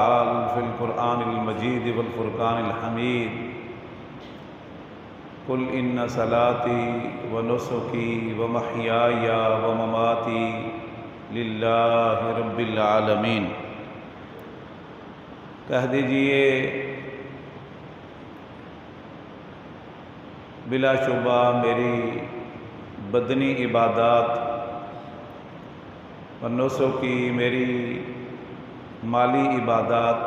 تعال فی القرآن المجید والفرقان الحمید قل ان صلاتی و نسکی و محیای و مماتی للہ رب العالمین۔ کہہ دیجئے بلا شبہ میری بدنی عبادات و نسکی، میری مالی عبادات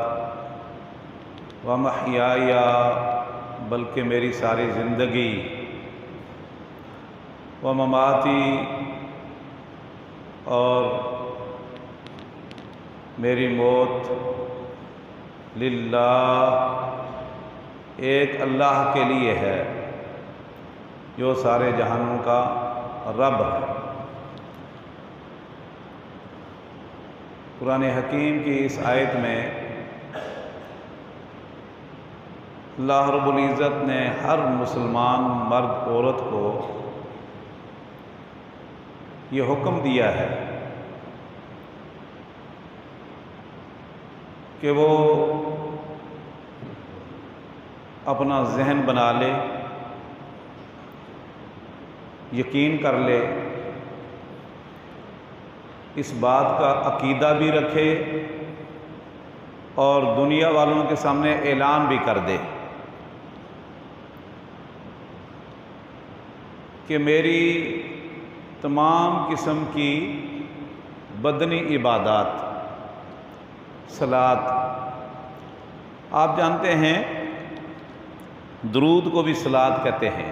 و محیای، بلکہ میری ساری زندگی، و مماتی، اور میری موت، للہ، ایک اللہ کے لیے ہے جو سارے جہانوں کا رب ہے۔ قرآن حکیم کی اس آیت میں اللہ رب العزت نے ہر مسلمان مرد عورت کو یہ حکم دیا ہے کہ وہ اپنا ذہن بنا لے، یقین کر لے، اس بات کا عقیدہ بھی رکھے اور دنیا والوں کے سامنے اعلان بھی کر دے کہ میری تمام قسم کی بدنی عبادات، صلاۃ، آپ جانتے ہیں درود کو بھی صلاۃ کہتے ہیں،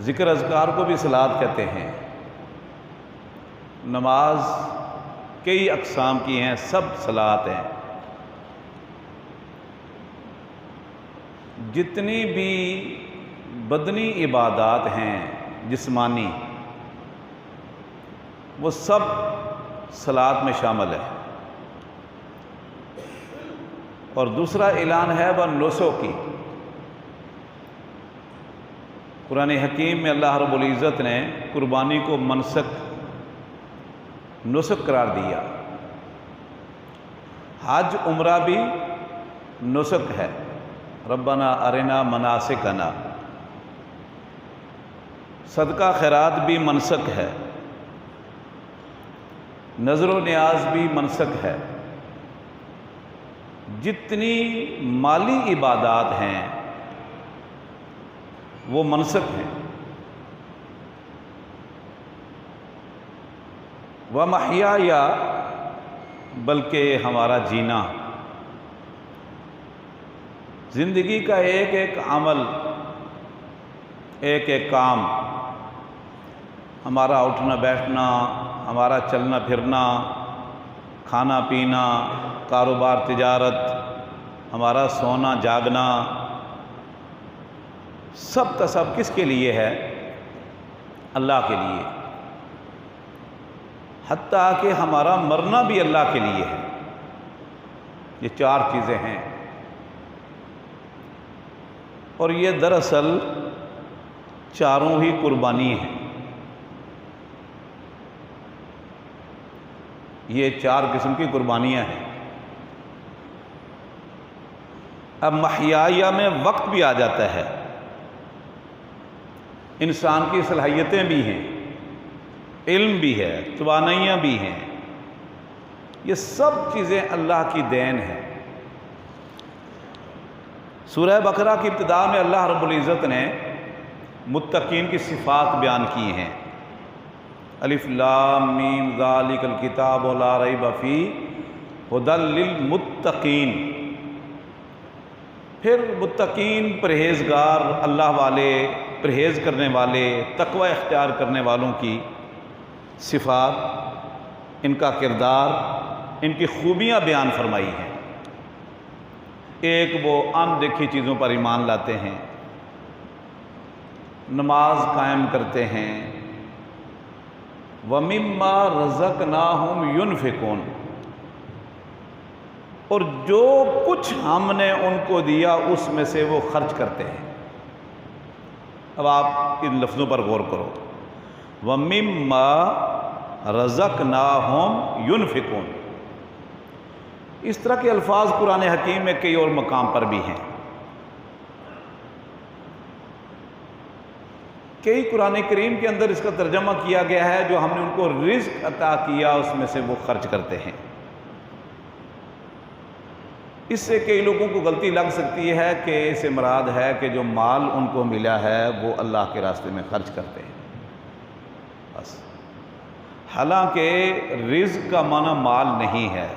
ذکر اذکار کو بھی صلاۃ کہتے ہیں، نماز کئی اقسام کی ہیں، سب صلاۃ ہیں۔ جتنی بھی بدنی عبادات ہیں جسمانی، وہ سب صلاۃ میں شامل ہے۔ اور دوسرا اعلان ہے وہ نسکی۔ قرآن حکیم میں اللہ رب العزت نے قربانی کو منسک، نسک قرار دیا۔ حج عمرہ بھی نسک ہے، ربنا ارنا مناسکنا۔ صدقہ خیرات بھی منسک ہے، نذر و نیاز بھی منسک ہے۔ جتنی مالی عبادات ہیں وہ منسک ہیں۔ وَمَحْيَايَ، بلکہ ہمارا جینا، زندگی کا ایک ایک عمل، ایک ایک کام، ہمارا اٹھنا بیٹھنا، ہمارا چلنا پھرنا، کھانا پینا، کاروبار تجارت، ہمارا سونا جاگنا، سب کا سب کس کے لیے ہے؟ اللہ کے لیے۔ حتیٰ کہ ہمارا مرنا بھی اللہ کے لیے ہے۔ یہ چار چیزیں ہیں، اور یہ دراصل چاروں ہی قربانی ہیں۔ یہ چار قسم کی قربانیاں ہیں۔ اب محیایہ میں وقت بھی آ جاتا ہے، انسان کی صلاحیتیں بھی ہیں، علم بھی ہے، توانائیاں بھی ہیں، یہ سب چیزیں اللہ کی دین ہیں۔ سورہ بقرہ کی ابتدا میں اللہ رب العزت نے متقین کی صفات بیان کی ہیں۔ الف لام میم ذالک الکتاب لا ریب فیہ ھدی للمتقین۔ پھر متقین، پرہیزگار، اللہ والے، پرہیز کرنے والے، تقوی اختیار کرنے والوں کی صفات، ان کا کردار، ان کی خوبیاں بیان فرمائی ہیں۔ ایک وہ ان دیکھی چیزوں پر ایمان لاتے ہیں، نماز قائم کرتے ہیں، وَمِمَّا رَزَقْنَاهُمْ يُنْفِقُونَ، اور جو کچھ ہم نے ان کو دیا اس میں سے وہ خرچ کرتے ہیں۔ اب آپ ان لفظوں پر غور کرو، وَمِمَّا رَزَقْنَاهُمْ يُنْفِقُونَ، اس طرح کے الفاظ قرآن حکیم میں کئی اور مقام پر بھی ہیں۔ کئی قرآن کریم کے اندر اس کا ترجمہ کیا گیا ہے جو ہم نے ان کو رزق عطا کیا اس میں سے وہ خرچ کرتے ہیں۔ اس سے کئی لوگوں کو غلطی لگ سکتی ہے کہ اس سے مراد ہے کہ جو مال ان کو ملا ہے وہ اللہ کے راستے میں خرچ کرتے ہیں بس، حالانکہ رزق کا معنی مال نہیں ہے۔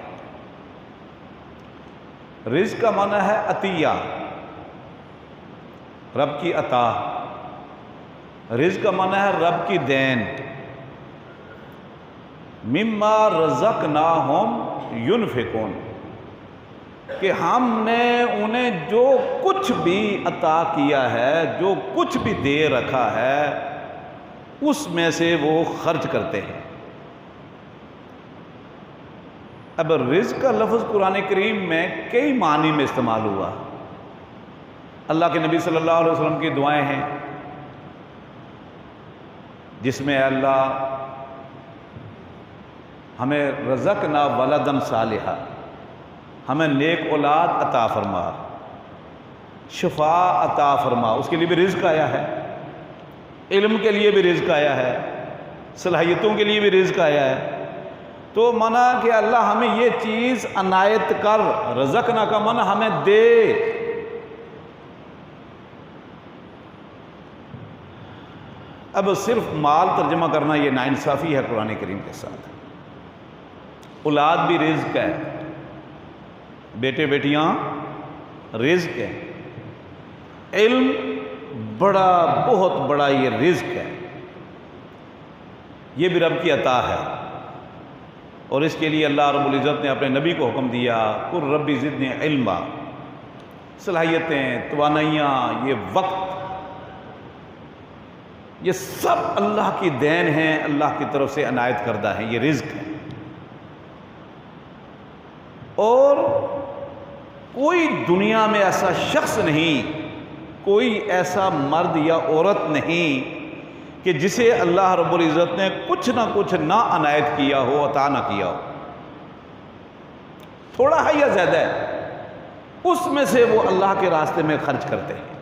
رزق کا معنی ہے عطیہ، رب کی عطا۔ رزق کا معنی ہے رب کی دین۔ مما رزقناہم ينفقون، کہ ہم نے انہیں جو کچھ بھی عطا کیا ہے، جو کچھ بھی دے رکھا ہے، اس میں سے وہ خرچ کرتے ہیں۔ اب رزق کا لفظ قرآن کریم میں کئی معنی میں استعمال ہوا۔ اللہ کے نبی صلی اللہ علیہ وسلم کی دعائیں ہیں جس میں اللہ ہمیں رزقنا ولدن صالحا، ہمیں نیک اولاد عطا فرما، شفا عطا فرما، اس کے لیے بھی رزق آیا ہے، علم کے لیے بھی رزق آیا ہے، صلاحیتوں کے لیے بھی رزق آیا ہے۔ تو مانا کہ اللہ ہمیں یہ چیز عنایت کر، رزقنا کا مانا ہمیں دے۔ اب صرف مال ترجمہ کرنا یہ ناانصافی ہے قرآن کریم کے ساتھ۔ اولاد بھی رزق ہے، بیٹے بیٹیاں رزق ہے، علم بڑا بہت بڑا یہ رزق ہے، یہ بھی رب کی عطا ہے۔ اور اس کے لیے اللہ رب العزت نے اپنے نبی کو حکم دیا، قل ربی زدنی علما۔ صلاحیتیں، توانائیاں، یہ وقت، یہ سب اللہ کی دین ہیں، اللہ کی طرف سے عنایت کردہ ہیں، یہ رزق ہے۔ اور کوئی دنیا میں ایسا شخص نہیں، کوئی ایسا مرد یا عورت نہیں کہ جسے اللہ رب العزت نے کچھ نہ کچھ نہ عنایت کیا ہو، عطا نہ کیا ہو، تھوڑا ہے یا زیادہ ہے، اس میں سے وہ اللہ کے راستے میں خرچ کرتے ہیں۔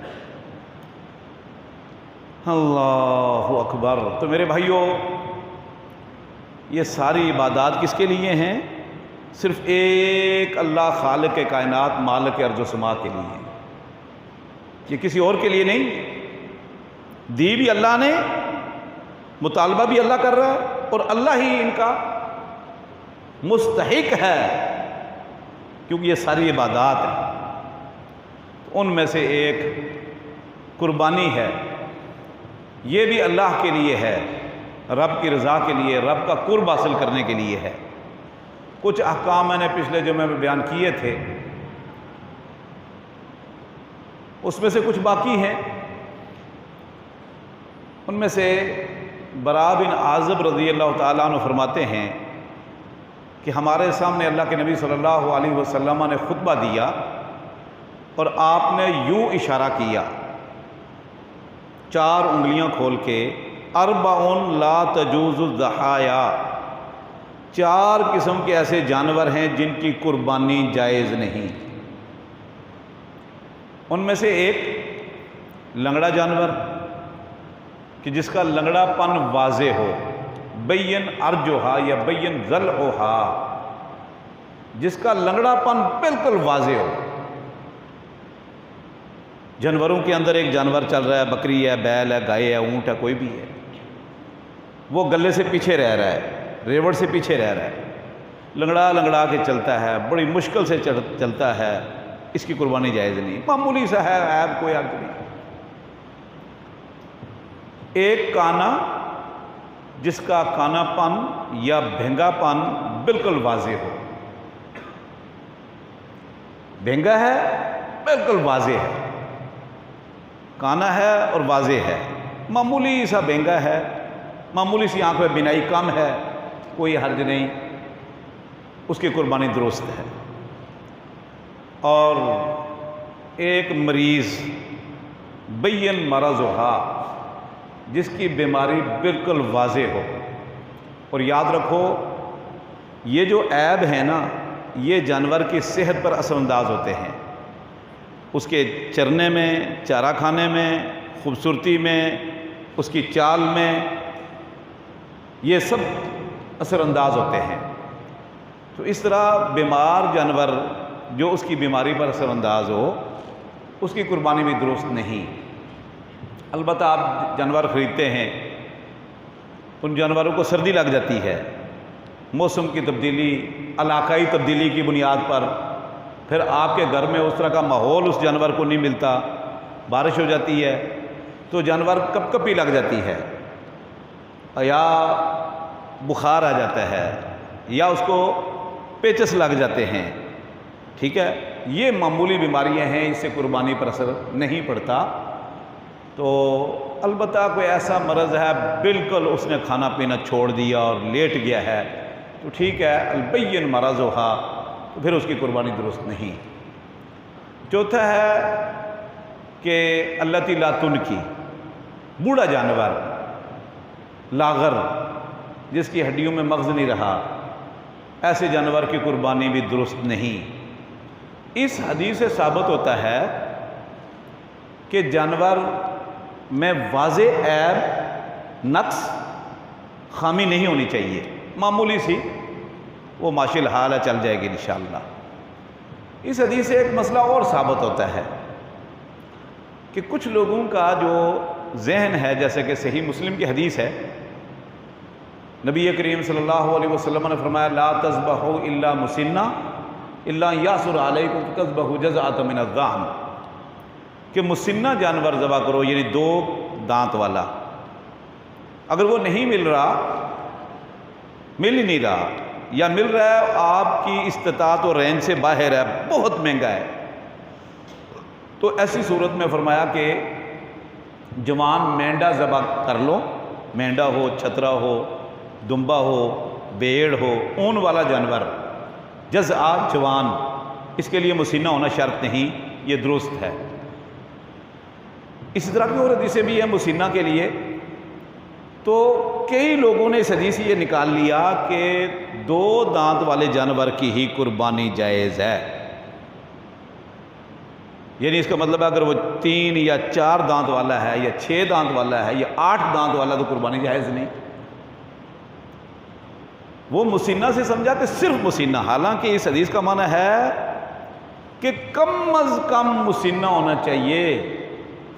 اللہ اکبر۔ تو میرے بھائیوں، یہ ساری عبادات کس کے لیے ہیں؟ صرف ایک اللہ خالق کائنات، مالک ارض و سما کے لیے، یہ کسی اور کے لیے نہیں۔ دی بھی اللہ نے، مطالبہ بھی اللہ کر رہا ہے، اور اللہ ہی ان کا مستحق ہے، کیونکہ یہ ساری عبادات ہیں۔ ان میں سے ایک قربانی ہے، یہ بھی اللہ کے لیے ہے، رب کی رضا کے لیے، رب کا قرب حاصل کرنے کے لیے ہے۔ کچھ احکام میں نے پچھلے جمعے میں بیان کیے تھے، اس میں سے کچھ باقی ہیں۔ ان میں سے براء بن عازب رضی اللہ تعالیٰ عنہ فرماتے ہیں کہ ہمارے سامنے اللہ کے نبی صلی اللہ علیہ وسلم نے خطبہ دیا اور آپ نے یوں اشارہ کیا، 4 انگلیاں کھول کے، اربعن لا تجوز الضحایا، 4 قسم کے ایسے جانور ہیں جن کی قربانی جائز نہیں۔ ان میں سے ایک لنگڑا جانور، کہ جس کا لنگڑا پن واضح ہو، بین ارجوہا یا بین ضلعہا، جس کا لنگڑا پن بالکل واضح ہو۔ جانوروں کے اندر ایک جانور چل رہا ہے، بکری ہے، بیل ہے، گائے ہے، اونٹ ہے، کوئی بھی ہے، وہ گلے سے پیچھے رہ رہا ہے، ریوڑ سے پیچھے رہ رہا ہے، لنگڑا لنگڑا کے چلتا ہے، بڑی مشکل سے چلتا ہے، اس کی قربانی جائز نہیں، معمولی سا ہے، عیب کوئی حرج نہیں۔ ایک کانا، جس کا کانا پن یا بھینگا پن بالکل واضح ہو، بھینگا ہے بالکل واضح ہے، کانا ہے اور واضح ہے، معمولی سا بھینگا ہے، معمولی سی آنکھ میں بینائی کم ہے، کوئی حرج نہیں، اس کی قربانی درست ہے۔ اور ایک مریض، بین مرضھا، جس کی بیماری بالکل واضح ہو، اور یاد رکھو یہ جو عیب ہے نا، یہ جانور کی صحت پر اثر انداز ہوتے ہیں، اس کے چرنے میں، چارہ کھانے میں، خوبصورتی میں، اس کی چال میں، یہ سب اثر انداز ہوتے ہیں۔ تو اس طرح بیمار جانور جو اس کی بیماری پر اثر انداز ہو، اس کی قربانی بھی درست نہیں۔ البتہ آپ جانور خریدتے ہیں، ان جانوروں کو سردی لگ جاتی ہے، موسم کی تبدیلی، علاقائی تبدیلی کی بنیاد پر، پھر آپ کے گھر میں اس طرح کا ماحول اس جانور کو نہیں ملتا، بارش ہو جاتی ہے تو جانور کپ کپی لگ جاتی ہے، یا بخار آ جاتا ہے، یا اس کو پیچس لگ جاتے ہیں، ٹھیک ہے، یہ معمولی بیماریاں ہیں، اس سے قربانی پر اثر نہیں پڑتا۔ تو البتہ کوئی ایسا مرض ہے بالکل اس نے کھانا پینا چھوڑ دیا اور لیٹ گیا ہے، تو ٹھیک ہے، البین مرض ہوا تو پھر اس کی قربانی درست نہیں۔ چوتھا ہے کہ التی لا تنکی، بوڑھا جانور، لاغر، جس کی ہڈیوں میں مغز نہیں رہا، ایسے جانور کی قربانی بھی درست نہیں۔ اس حدیث سے ثابت ہوتا ہے کہ جانور میں واضح عیب، نقص، خامی نہیں ہونی چاہیے، معمولی سی وہ ماشی الحال ہے، چل جائے گی انشاءاللہ۔ اس حدیث سے ایک مسئلہ اور ثابت ہوتا ہے کہ کچھ لوگوں کا جو ذہن ہے، جیسے کہ صحیح مسلم کی حدیث ہے، نبی کریم صلی اللہ علیہ وسلم نے فرمایا لا تذبحوا الا مسنہ الا یاسر علیکم تذبحوا جزعۃ من الظأن، کہ مسنہ جانور ذبح کرو، یعنی 2 دانت والا۔ اگر وہ نہیں مل ہی نہیں رہا، یا مل رہا ہے آپ کی استطاعت و رینج سے باہر ہے، بہت مہنگا ہے، تو ایسی صورت میں فرمایا کہ جوان مینڈا ذبح کر لو، مینڈا ہو، چھترا ہو، دمبا ہو، بیڑ ہو، اون والا جانور، جزع جوان، اس کے لیے مسنہ ہونا شرط نہیں، یہ درست ہے۔ اسی طرح کی اور حدیثیں بھی ہیں مسنہ کے لیے، تو کئی لوگوں نے اس حدیث سے یہ نکال لیا کہ 2 دانت والے جانور کی ہی قربانی جائز ہے، یعنی اس کا مطلب ہے اگر وہ 3 یا 4 دانت والا ہے، یا 6 دانت والا ہے، یا 8 دانت والا، تو قربانی جائز نہیں۔ وہ مسنہ سے سمجھا کہ صرف مسنہ، حالانکہ اس حدیث کا معنی ہے کہ کم از کم مسنہ ہونا چاہیے،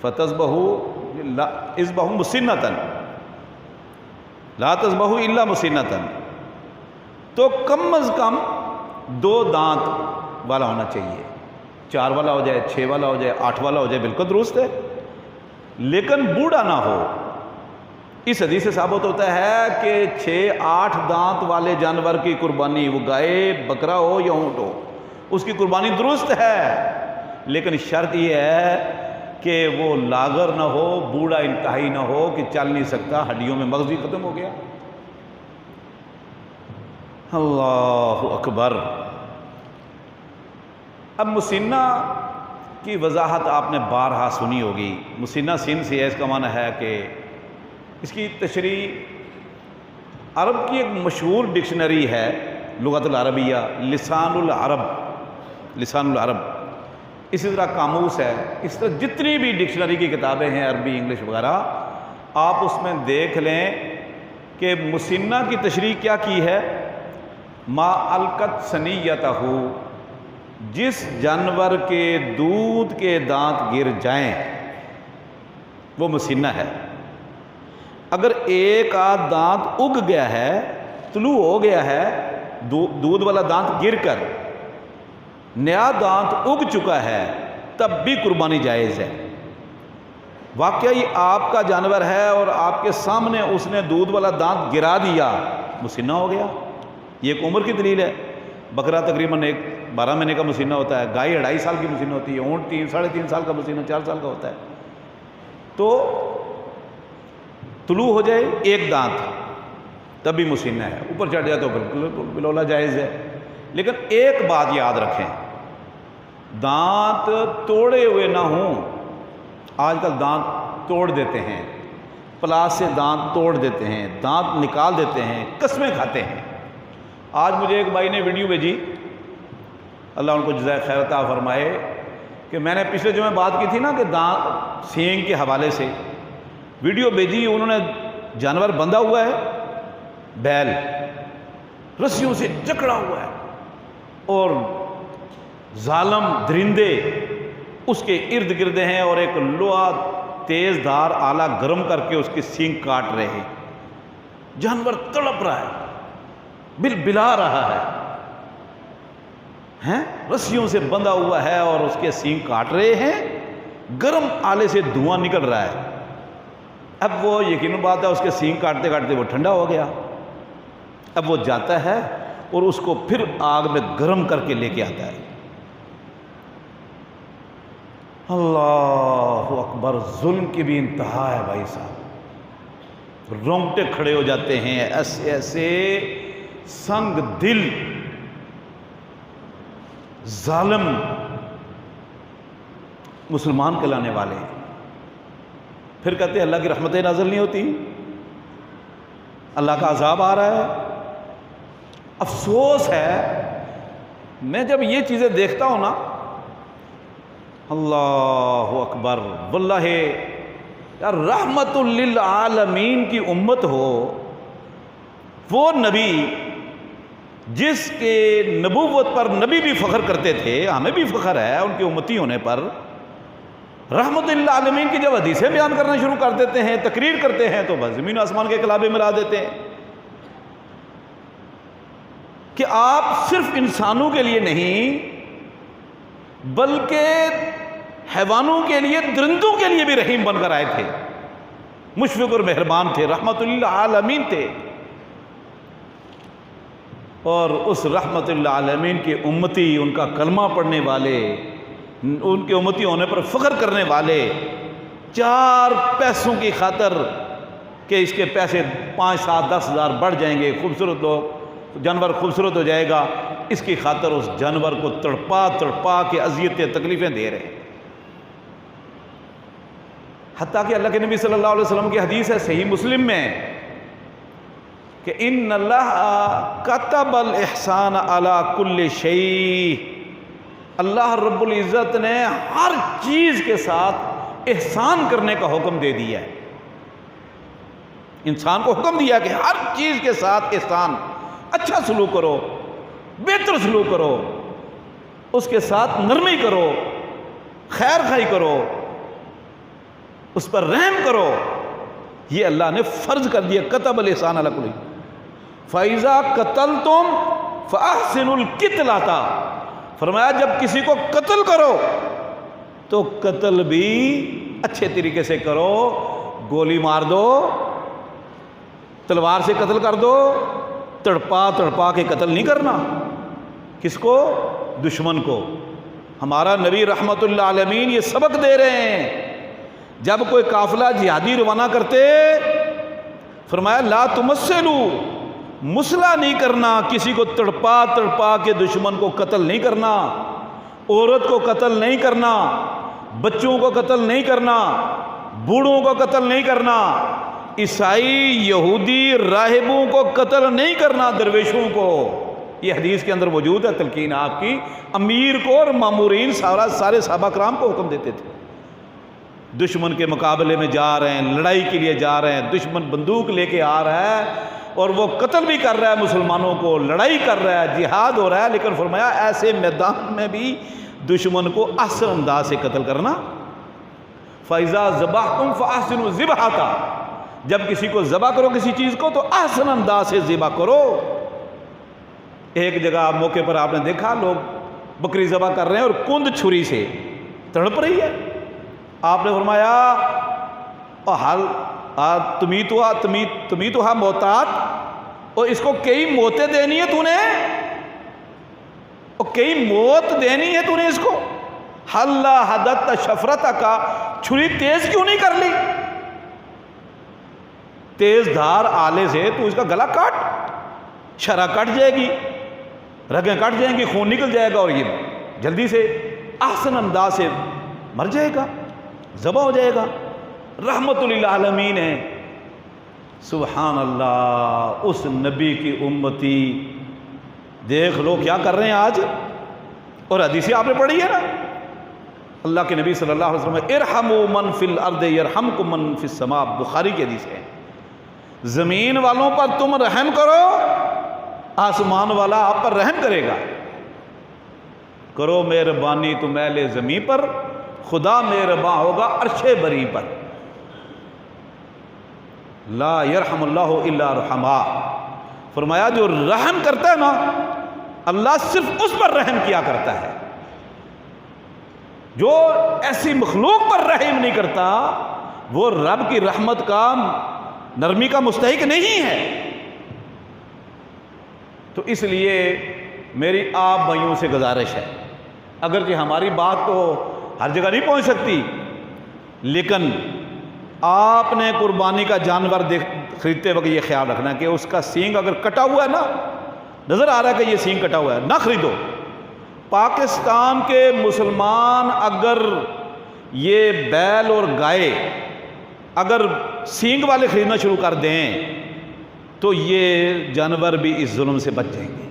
فَتَذْبَحُوا اذْبَحُوا مُسِنَّةً لا تذبحوا الا مسنۃ، تو کم از کم 2 دانت والا ہونا چاہیے، 4 والا ہو جائے، 6 والا ہو جائے، 8 والا ہو جائے، بالکل درست ہے، لیکن بوڑھا نہ ہو۔ اس حدیث سے ثابت ہوتا ہے کہ 6-8 دانت والے جانور کی قربانی، وہ گائے، بکرا ہو یا اونٹ ہو، اس کی قربانی درست ہے، لیکن شرط یہ ہے کہ وہ لاغر نہ ہو، بوڑھا انتہائی نہ ہو کہ چل نہیں سکتا، ہڈیوں میں مغز ہی ختم ہو گیا۔ اللہ اکبر۔ اب مسنہ کی وضاحت آپ نے بارہا سنی ہوگی، مسنہ سین سے ہے، اس کا معنی ہے کہ اس کی تشریح عرب کی ایک مشہور ڈکشنری ہے، لغت العربیہ، لسان العرب، اسی طرح قاموس ہے، اس طرح جتنی بھی ڈکشنری کی کتابیں ہیں عربی، انگلش وغیرہ، آپ اس میں دیکھ لیں کہ مسنہ کی تشریح کیا کی ہے، ما القت ثنیتہ، جس جانور کے دودھ کے دانت گر جائیں وہ مسنہ ہے۔ اگر ایک آدھ دانت اگ گیا ہے، طلوع ہو گیا ہے، دودھ والا دانت گر کر نیا دانت اگ چکا ہے، تب بھی قربانی جائز ہے۔ واقعی آپ کا جانور ہے اور آپ کے سامنے اس نے دودھ والا دانت گرا دیا، مسنہ ہو گیا، یہ ایک عمر کی دلیل ہے۔ بکرا تقریباً 12 مہینے کا مسنہ ہوتا ہے، گائے 2.5 سال کی مسنہ ہوتی ہے، اونٹ 3-3.5 سال کا مسنہ، 4 سال کا ہوتا ہے۔ تو طلوع ہو جائے ایک دانت تب بھی مسنہ ہے، اوپر چڑھ جائے تو بالکل بلولا جائز ہے۔ لیکن ایک بات یاد رکھیں، دانت توڑے ہوئے نہ ہوں۔ آج کل دانت توڑ دیتے ہیں، پلاس سے دانت توڑ دیتے ہیں، دانت نکال دیتے ہیں، قسمیں کھاتے ہیں۔ آج مجھے ایک بھائی نے ویڈیو بھیجی، اللہ ان کو جزائے خیر عطا فرمائے، کہ میں نے پچھلے جو میں بات کی تھی نا کہ دانت سینگ کے حوالے سے ویڈیو بھیجی، انہوں نے جانور بندھا ہوا ہے، بیل رسیوں سے جکڑا ہوا ہے، اور ظالم درندے اس کے ارد گرد ہیں، اور ایک لوہا تیز دھار آلہ گرم کر کے اس کے سینگ کاٹ رہے ہیں، جانور تڑپ رہا ہے، بل بلا رہا ہے، رسیوں سے بندھا ہوا ہے اور اس کے سینگ کاٹ رہے ہیں، گرم آلے سے دھواں نکل رہا ہے۔ اب وہ یقیناً بات ہے اس کے سینگ کاٹتے کاٹتے وہ ٹھنڈا ہو گیا، اب وہ جاتا ہے اور اس کو پھر آگ میں گرم کر کے لے کے آتا ہے۔ اللہ اکبر، ظلم کی بھی انتہا ہے بھائی صاحب، رونگٹے کھڑے ہو جاتے ہیں، ایسے ایسے سنگ دل ظالم مسلمان کہلانے والے، پھر کہتے ہیں اللہ کی رحمتیں نازل نہیں ہوتی، اللہ کا عذاب آ رہا ہے۔ افسوس ہے، میں جب یہ چیزیں دیکھتا ہوں نا، اللہ اکبر، واللہ یار رحمت للعالمین کی امت ہو، وہ نبی جس کے نبوت پر نبی بھی فخر کرتے تھے، ہمیں بھی فخر ہے ان کے امتی ہونے پر، رحمت للعالمین کی جب حدیثیں بیان کرنا شروع کر دیتے ہیں، تقریر کرتے ہیں، تو بس زمین و آسمان کے کلابے ملا دیتے ہیں کہ آپ صرف انسانوں کے لیے نہیں بلکہ حیوانوں کے لیے، درندوں کے لیے بھی رحیم بن کر آئے تھے، مشفق اور مہربان تھے، رحمت للعالمین تھے۔ اور اس رحمت للعالمین کے امتی، ان کا کلمہ پڑھنے والے، ان کے امتی ہونے پر فخر کرنے والے، 4 پیسوں کی خاطر کہ اس کے پیسے 5، 7، 10 ہزار بڑھ جائیں گے، خوبصورت لوگ، جانور خوبصورت ہو جائے گا، اس کی خاطر اس جانور کو تڑپا تڑپا کے اذیتیں تکلیفیں دے رہے ہیں۔ حتیٰ کہ اللہ کے نبی صلی اللہ علیہ وسلم کی حدیث ہے صحیح مسلم میں کہ ان اللہ کتب الاحسان علی کل شیء، اللہ رب العزت نے ہر چیز کے ساتھ احسان کرنے کا حکم دے دیا ہے، انسان کو حکم دیا کہ ہر چیز کے ساتھ احسان، اچھا سلوک کرو، بہتر سلوک کرو، اس کے ساتھ نرمی کرو، خیر خواہی کرو، اس پر رحم کرو، یہ اللہ نے فرض کر دیا، کتب الاحسان علی کل شیء۔ فَإِذَا قَتَلْتُمْ فَأَحْسِنُوا الْقِتْلَةَ، فرمایا جب کسی کو قتل کرو تو قتل بھی اچھے طریقے سے کرو، گولی مار دو، تلوار سے قتل کر دو، تڑپا تڑپا کے قتل نہیں کرنا۔ کس کو؟ دشمن کو۔ ہمارا نبی رحمت للعالمین یہ سبق دے رہے ہیں، جب کوئی قافلہ جہادی روانہ کرتے، فرمایا لا تمثلوا، مسلح نہیں کرنا، کسی کو تڑپا تڑپا کے دشمن کو قتل نہیں کرنا، عورت کو قتل نہیں کرنا، بچوں کو قتل نہیں کرنا، بوڑھوں کو قتل نہیں کرنا، عیسائی یہودی راہبوں کو قتل نہیں کرنا، درویشوں کو۔ یہ حدیث کے اندر موجود ہے، تلقین آپ کی امیر کو اور مامورین سارے صحابہ کرام کو حکم دیتے تھے۔ دشمن کے مقابلے میں جا رہے ہیں، لڑائی کے لیے جا رہے ہیں، دشمن بندوق لے کے آ رہا ہے اور وہ قتل بھی کر رہا ہے مسلمانوں کو، لڑائی کر رہا ہے، جہاد ہو رہا ہے، لیکن فرمایا ایسے میدان میں بھی دشمن کو احسن انداز سے قتل کرنا۔ فَإِذَا ذَبَحْتُمْ فَأَحْسِنُوا الذِّبْحَةَ، جب کسی کو ذبح کرو کسی چیز کو تو احسن انداز سے ذبح کرو۔ ایک جگہ موقع پر آپ نے دیکھا لوگ بکری ذبح کر رہے ہیں اور کند چھری سے تڑپ رہی ہے، آپ نے فرمایا تمیتھا موتات، اور اس کو کئی موتیں دینی ہے تو نے، اور کئی موت دینی ہے تو نے اس کو، حَلَّا حَدَدْتَ شَفْرَتَكَ، چھری تیز کیوں نہیں کر لی؟ تیز دھار آلے سے تو اس کا گلا کاٹ، شرح کٹ جائے گی، رگیں کٹ جائیں گی، خون نکل جائے گا اور یہ جلدی سے احسن انداز سے مر جائے گا، ذبح ہو جائے گا۔ رحمت للعالمین ہے، سبحان اللہ، اس نبی کی امتی۔ دیکھ لو کیا کر رہے ہیں آج، اور حدیث آپ نے پڑھی ہے نا، اللہ کے نبی صلی اللہ علیہ وسلم ارحموا من فی الارض یرحمکم من فی السماء، بخاری کی حدیث ہے، زمین والوں پر تم رحم کرو، آسمان والا آپ پر رحم کرے گا۔ کرو مہربانی تم اہل زمین پر، خدا مہرباں ہوگا عرش بری پر۔ لا یرحم اللہ الا رحما، فرمایا جو رحم کرتا ہے نا اللہ صرف اس پر رحم کیا کرتا ہے، جو ایسی مخلوق پر رحم نہیں کرتا وہ رب کی رحمت کا، نرمی کا مستحق نہیں ہے۔ تو اس لیے میری آپ بھائیوں سے گزارش ہے، اگرچہ ہماری بات تو ہر جگہ نہیں پہنچ سکتی، لیکن آپ نے قربانی کا جانور خریدتے وقت یہ خیال رکھنا کہ اس کا سینگ اگر کٹا ہوا ہے نا، نظر آ رہا ہے کہ یہ سینگ کٹا ہوا ہے، نہ خریدو۔ پاکستان کے مسلمان اگر یہ بیل اور گائے اگر سینگ والے خریدنا شروع کر دیں تو یہ جانور بھی اس ظلم سے بچ جائیں گے۔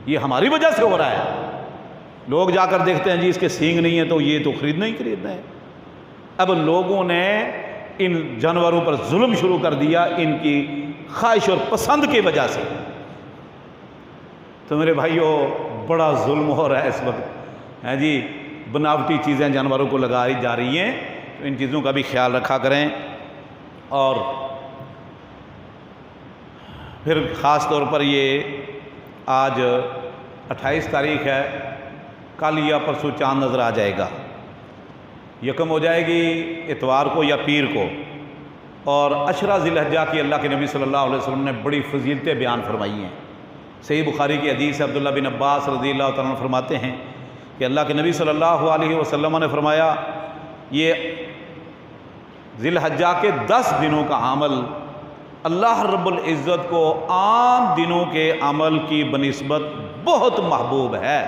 یہ ہماری وجہ سے ہو رہا ہے، لوگ جا کر دیکھتے ہیں جی اس کے سینگ نہیں ہیں تو یہ تو خریدنا ہی خریدنا ہے۔ اب لوگوں نے ان جانوروں پر ظلم شروع کر دیا ان کی خواہش اور پسند کی وجہ سے۔ تو میرے بھائیوں بڑا ظلم ہو رہا ہے اس وقت، جی بناوٹی چیزیں جانوروں کو لگائی جا رہی ہیں، تو ان چیزوں کا بھی خیال رکھا کریں۔ اور پھر خاص طور پر یہ آج 28 تاریخ ہے، کل یا پرسوں چاند نظر آ جائے گا، یکم ہو جائے گی اتوار کو یا پیر کو، اور عشرہ ذی الحجہ کی اللہ کے نبی صلی اللہ علیہ وسلم نے بڑی فضیلتیں بیان فرمائی ہیں۔ صحیح بخاری کی حدیث ہے، عبداللہ بن عباس رضی اللہ تعالیٰ عنہ فرماتے ہیں کہ اللہ کے نبی صلی اللہ علیہ وسلم نے فرمایا یہ ذی الحجہ کے 10 دنوں کا عمل اللہ رب العزت کو عام دنوں کے عمل کی بنسبت بہت محبوب ہے،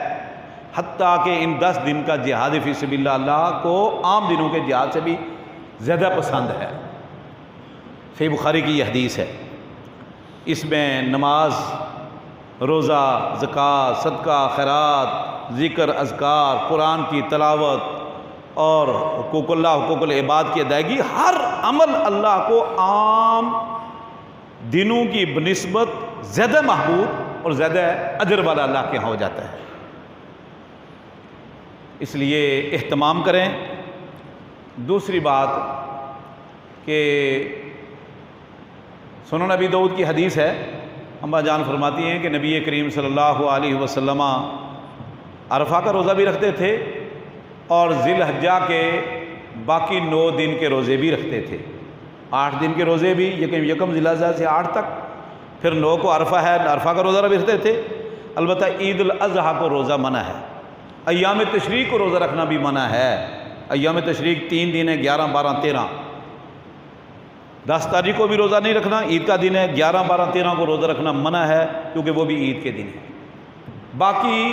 حتیٰ کہ ان 10 دن کا جہاد فی سبیل اللہ کو عام دنوں کے جہاد سے بھی زیادہ پسند ہے۔ صحیح بخاری کی یہ حدیث ہے، اس میں نماز، روزہ، زکوٰۃ، صدقہ، خیرات، ذکر، اذکار، قرآن کی تلاوت اور حقوق اللہ، حقوق العباد کی ادائیگی، ہر عمل اللہ کو عام دنوں کی بنسبت زیادہ محبوب اور زیادہ اجر والا اللہ کے ہاں ہو جاتا ہے۔ اس لیے اہتمام کریں۔ دوسری بات کہ سنن ابی داؤد کی حدیث ہے، اماں جان فرماتی ہیں کہ نبی کریم صلی اللہ علیہ وسلم عرفہ کا روزہ بھی رکھتے تھے اور ذی الحجہ کے باقی 9 دن کے روزے بھی رکھتے تھے۔ 8 دن کے روزے بھی، یکم ذی الحجہ سے 8 تک، پھر 9 کو عرفہ ہے، عرفہ کا روزہ بھی رکھتے تھے۔ البتہ عید الاضحیٰ کو روزہ منع ہے، ایام تشریق کو روزہ رکھنا بھی منع ہے۔ ایام تشریق 3 دن ہیں، 11، 12، 13۔ 10 تاریخ کو بھی روزہ نہیں رکھنا، عید کا دن ہے، 11، 12، 13 کو روزہ رکھنا منع ہے کیونکہ وہ بھی عید کے دن ہے۔ باقی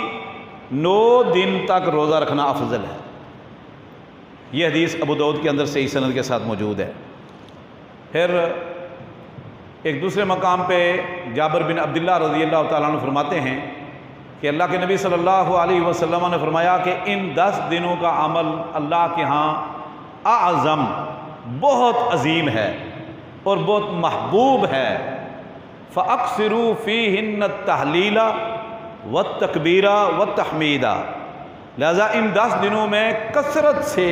9 دن تک روزہ رکھنا افضل ہے۔ یہ حدیث ابو داؤد کے اندر صحیح سند کے ساتھ موجود ہے۔ پھر ایک دوسرے مقام پہ جابر بن عبداللہ رضی اللہ تعالیٰ عنہ فرماتے ہیں کہ اللہ کے نبی صلی اللہ علیہ وسلم نے فرمایا کہ ان 10 دنوں کا عمل اللہ کے ہاں اعظم، بہت عظیم ہے اور بہت محبوب ہے۔ فَأَكْثِرُوا فِيهِنَّ التَّحْلِيلَ وَالتَّكْبِيرَ وَالتَّحْمِيدَ، لہذا ان 10 دنوں میں کثرت سے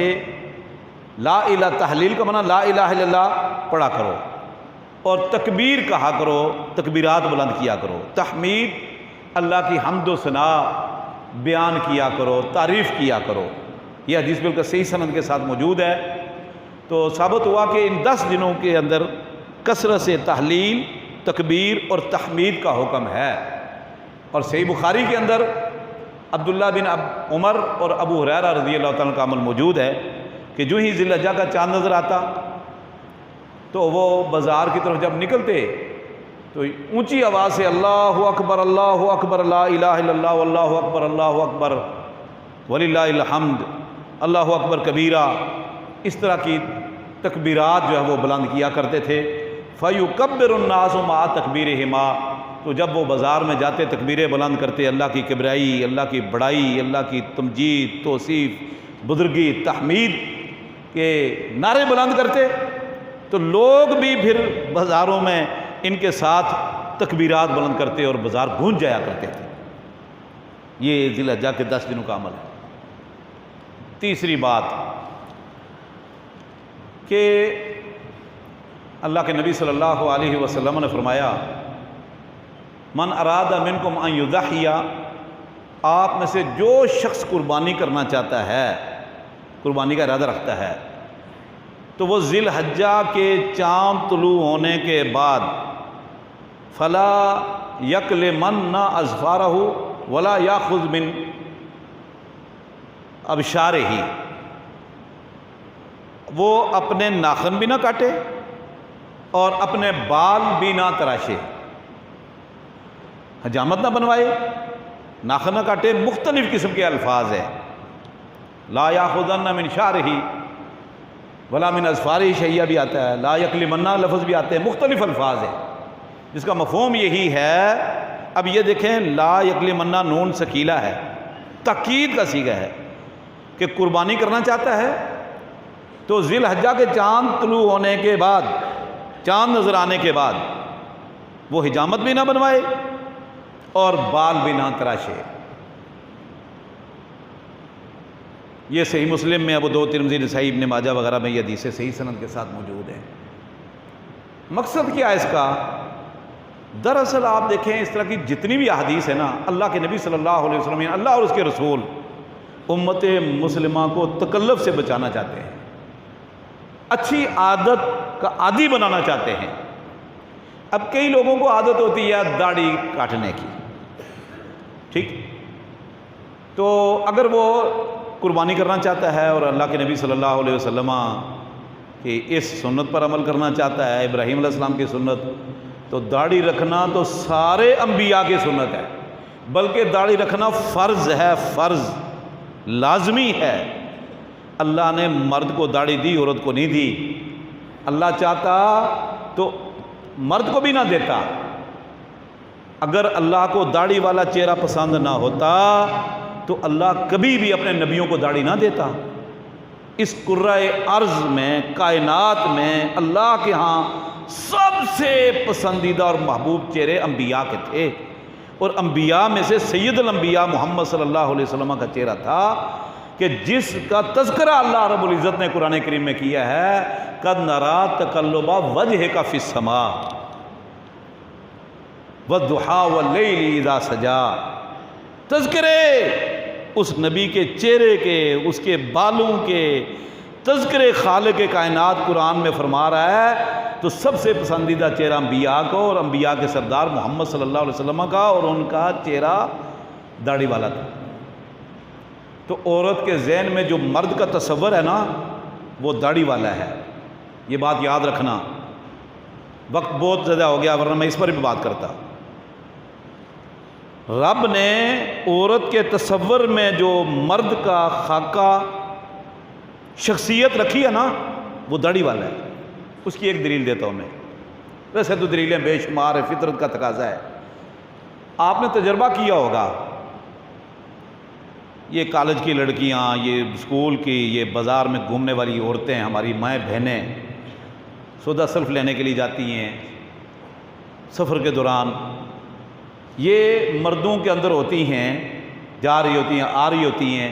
لا الہ، تحلیل کا معنی لا الہ الا اللہ پڑھا کرو، اور تکبیر کہا کرو، تکبیرات بلند کیا کرو، تحمید اللہ کی حمد و ثنا بیان کیا کرو، تعریف کیا کرو۔ یہ حدیث بالکل صحیح سند کے ساتھ موجود ہے۔ تو ثابت ہوا کہ ان 10 دنوں کے اندر کثرت سے تحلیل، تکبیر اور تحمید کا حکم ہے۔ اور صحیح بخاری کے اندر عبداللہ بن عمر اور ابو ہریرہ رضی اللہ تعالیٰ کا عمل موجود ہے کہ جو ہی ذی الحجہ کا چاند نظر آتا تو وہ بازار کی طرف جب نکلتے تو اونچی آواز سے اللہ اکبر، اللہ اکبر، لا الہ الا اللہ، واللہ اکبر، اللہ اکبر، وللہ الحمد، اللہ اکبر کبیرہ، اس طرح کی تکبیرات جو ہے وہ بلند کیا کرتے تھے۔ فَيُكَبِّرُ النَّاسُ مَعَ تَكْبِيرِهِمَا، تو جب وہ بازار میں جاتے تکبیریں بلند کرتے، اللہ کی کبریائی، اللہ کی بڑائی، اللہ کی تمجید، توصیف، بزرگی، تحمید کے نعرے بلند کرتے، تو لوگ بھی پھر بازاروں میں ان کے ساتھ تکبیرات بلند کرتے اور بازار گونج جایا کرتے تھے۔ یہ ذی الحجہ کے 10 دنوں کا عمل ہے۔ تیسری بات کہ اللہ کے نبی صلی اللہ علیہ وسلم نے فرمایا من اراد منکم ان یضحی، آپ میں سے جو شخص قربانی کرنا چاہتا ہے، قربانی کا ارادہ رکھتا ہے، تو وہ ذی الحجہ کے چاند طلوع ہونے کے بعد فلا یکلمن اظفارہ ولا یاخذ من ابشارہ، وہ اپنے ناخن بھی نہ کاٹے اور اپنے بال بھی نہ تراشے، حجامت نہ بنوائے، ناخن نہ کاٹے۔ مختلف قسم کے الفاظ ہیں، لا یاخذن من شعرہ ولا من اظفارہ شیئا بھی آتا ہے، لا یکلمن لفظ بھی آتے ہیں، مختلف الفاظ ہیں جس کا مفہوم یہی ہے۔ اب یہ دیکھیں، لا یکلمن نون ثقیلہ ہے، تاکید کا صیغہ ہے کہ قربانی کرنا چاہتا ہے تو ذی الحجہ کے چاند طلوع ہونے کے بعد، چاند نظر آنے کے بعد وہ حجامت بھی نہ بنوائے اور بال بھی نہ تراشے۔ یہ صحیح مسلم میں، ابو داؤد، ترمذی، نسائی، ابن ماجہ وغیرہ میں یہ حدیثیں صحیح سند کے ساتھ موجود ہیں۔ مقصد کیا ہے اس کا؟ دراصل آپ دیکھیں اس طرح کی جتنی بھی احادیث ہے نا، اللہ کے نبی صلی اللہ علیہ وسلم، اللہ اور اس کے رسول امت مسلمہ کو تکلف سے بچانا چاہتے ہیں، اچھی عادت کا عادی بنانا چاہتے ہیں۔ اب کئی لوگوں کو عادت ہوتی ہے داڑھی کاٹنے کی، ٹھیک، تو اگر وہ قربانی کرنا چاہتا ہے اور اللہ کے نبی صلی اللہ علیہ وسلم کی اس سنت پر عمل کرنا چاہتا ہے، ابراہیم علیہ السلام کی سنت، تو داڑھی رکھنا تو سارے انبیاء کی سنت ہے، بلکہ داڑھی رکھنا فرض ہے، فرض لازمی ہے۔ اللہ نے مرد کو داڑھی دی، عورت کو نہیں دی۔ اللہ چاہتا تو مرد کو بھی نہ دیتا۔ اگر اللہ کو داڑھی والا چہرہ پسند نہ ہوتا تو اللہ کبھی بھی اپنے نبیوں کو داڑھی نہ دیتا۔ اس کرۂ ارض میں، کائنات میں اللہ کے ہاں سب سے پسندیدہ اور محبوب چہرے انبیاء کے تھے، اور انبیاء میں سے سید الانبیاء محمد صلی اللہ علیہ وسلم کا چہرہ تھا کہ جس کا تذکرہ اللہ رب العزت نے قرآن کریم میں کیا ہے، قد نرا تقلب وجہک فی السماء والضحیٰ واللیل اذا سجا۔ تذکرے اس نبی کے چہرے کے، اس کے بالوں کے، تذکرے خالق کائنات قرآن میں فرما رہا ہے، تو سب سے پسندیدہ چہرہ انبیاء کو، اور انبیاء کے سردار محمد صلی اللہ علیہ وسلم کا، اور ان کا چہرہ داڑھی والا تھا۔ تو عورت کے ذہن میں جو مرد کا تصور ہے نا، وہ داڑھی والا ہے۔ یہ بات یاد رکھنا۔ وقت بہت زیادہ ہو گیا ورنہ میں اس پر بھی بات کرتا۔ رب نے عورت کے تصور میں جو مرد کا خاکہ شخصیت رکھی ہے نا، وہ داڑھی والا ہے۔ اس کی ایک دلیل دیتا ہوں میں، ویسے تو دلیلیں بے شمار ہے، فطرت کا تقاضا ہے۔ آپ نے تجربہ کیا ہوگا، یہ کالج کی لڑکیاں، یہ اسکول کی، یہ بازار میں گھومنے والی عورتیں، ہماری مائیں بہنیں سودا صرف لینے کے لیے جاتی ہیں سفر کے دوران، یہ مردوں کے اندر ہوتی ہیں، جا رہی ہوتی ہیں، آ رہی ہوتی ہیں،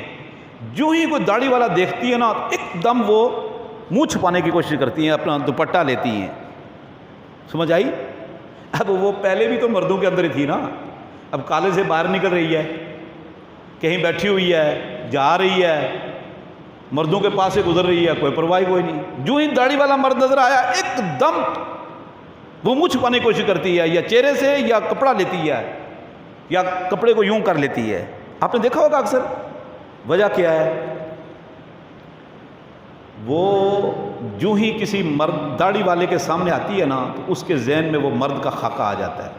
جو ہی کوئی داڑھی والا دیکھتی ہے نا، ایک دم وہ منہ چھپانے کی کوشش کرتی ہیں، اپنا دوپٹہ لیتی ہیں۔ سمجھ آئی؟ اب وہ پہلے بھی تو مردوں کے اندر ہی تھی نا، اب کالج سے باہر نکل رہی ہے، کہیں بیٹھی ہوئی ہے، جا رہی ہے، مردوں کے پاس سے گزر رہی ہے، کوئی پرواہ کوئی نہیں، جو ہی داڑھی والا مرد نظر آیا ایک دم وہ منہ چھپانے کی کوشش کرتی ہے، یا چہرے سے یا کپڑا لیتی ہے، یا کپڑے کو یوں کر لیتی ہے۔ آپ نے دیکھا ہوگا اکثر۔ وجہ کیا ہے؟ وہ جو ہی کسی مرد داڑھی والے کے سامنے آتی ہے نا، تو اس کے ذہن میں وہ مرد کا خاکہ آ جاتا ہے،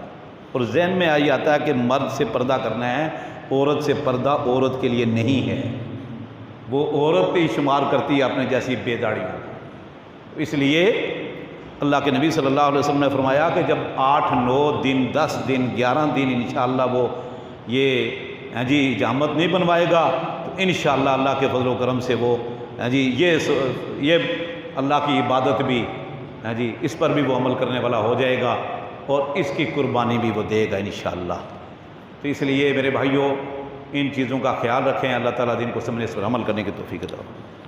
اور ذہن میں آئی آتا ہے کہ مرد سے پردہ کرنا ہے، عورت سے پردہ عورت کے لیے نہیں ہے۔ وہ عورت پہ ہی شمار کرتی ہے اپنے جیسی بے داڑھی۔ اس لیے اللہ کے نبی صلی اللہ علیہ وسلم نے فرمایا کہ جب 8 9 دن 10 دن 11 دن انشاءاللہ وہ یہ حجامت نہیں بنوائے گا تو انشاءاللہ اللہ کے فضل و کرم سے وہ یہ اللہ کی عبادت بھی اس پر بھی وہ عمل کرنے والا ہو جائے گا اور اس کی قربانی بھی وہ دے گا انشاءاللہ۔ تو اس لیے میرے بھائیوں ان چیزوں کا خیال رکھیں، اللہ تعالیٰ دین کو سمجھنے اس پر عمل کرنے کی توفیق عطا فرمائے۔